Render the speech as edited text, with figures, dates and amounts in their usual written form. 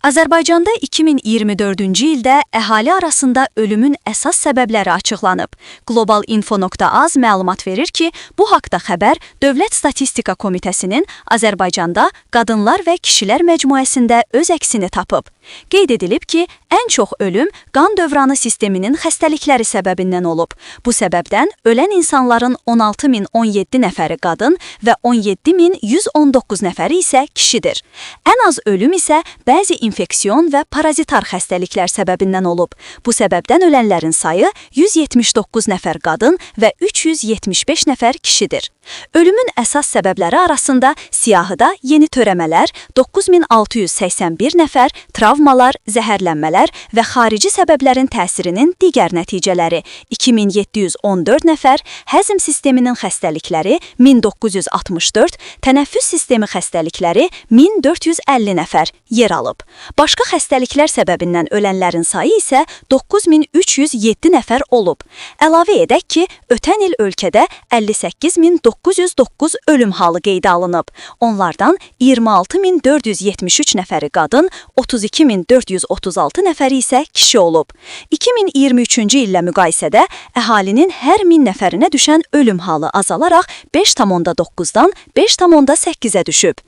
Azərbaycanda 2024-cü ildə əhali arasında ölümün əsas səbəbləri açıqlanıb. Globalinfo.az məlumat verir ki, bu haqda xəbər Dövlət Statistika Komitəsinin Azərbaycanda qadınlar və kişilər məcmuəsində öz əksini tapıb. Qeyd edilib ki, ən çox ölüm qan dövranı sisteminin xəstəlikləri səbəbindən olub. Bu səbəbdən ölən insanların 16.017 nəfəri qadın və 17.119 nəfəri isə kişidir. Ən az ölüm isə bəzi infeksiyon və parazitar xəstəliklər səbəbindən olub. Bu səbəbdən ölənlərin sayı 179 nəfər qadın və 375 nəfər kişidir. Ölümün əsas səbəbləri arasında siyahıda yeni törəmələr, 9681 nəfər, travmalar, zəhərlənmələr və xarici səbəblərin təsirinin digər nəticələri, 2714 nəfər, həzm sisteminin xəstəlikləri, 1964, tənəffüs sistemi xəstəlikləri, 1450 nəfər yer alıb. Başqa xəstəliklər səbəbindən ölənlərin sayı isə 9307 nəfər olub. Əlavə edək ki, ötən il ölkədə 58909 ölüm halı qeydə alınıb. Onlardan 26473 nəfəri qadın, 32436 nəfəri isə kişi olub. 2023-cü illə müqayisədə əhalinin hər 1000 nəfərinə düşən ölüm halı azalaraq 5,9-dan 5,8-ə düşüb.